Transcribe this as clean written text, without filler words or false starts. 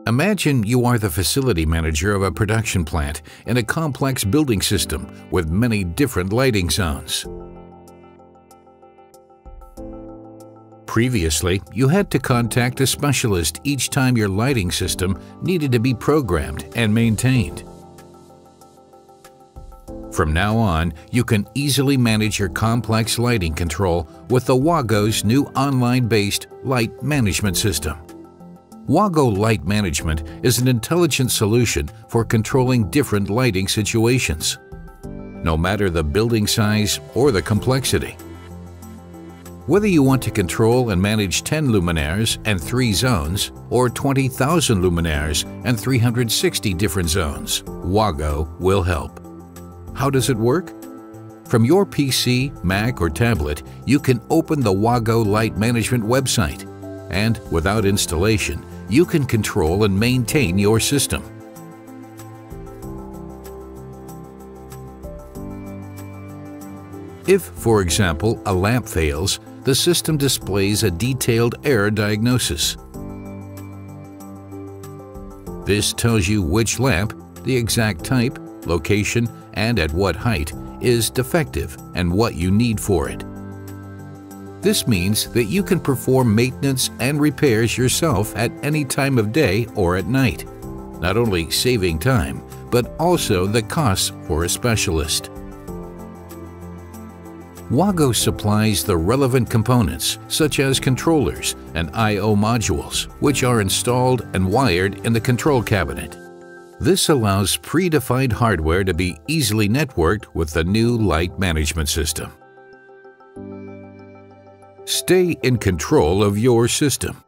Imagine you are the facility manager of a production plant in a complex building system with many different lighting zones. Previously, you had to contact a specialist each time your lighting system needed to be programmed and maintained. From now on, you can easily manage your complex lighting control with the WAGO's new online-based light management system. WAGO Light Management is an intelligent solution for controlling different lighting situations, no matter the building size or the complexity. Whether you want to control and manage 10 luminaires and 3 zones, or 20,000 luminaires and 360 different zones, WAGO will help. How does it work? From your PC, Mac, or tablet, you can open the WAGO Light Management website, and without installation, you can control and maintain your system. If, for example, a lamp fails, the system displays a detailed error diagnosis. This tells you which lamp, the exact type, location, and at what height is defective and what you need for it. This means that you can perform maintenance and repairs yourself at any time of day or at night, not only saving time, but also the costs for a specialist. WAGO supplies the relevant components, such as controllers and I/O modules, which are installed and wired in the control cabinet. This allows predefined hardware to be easily networked with the new light management system. Stay in control of your system.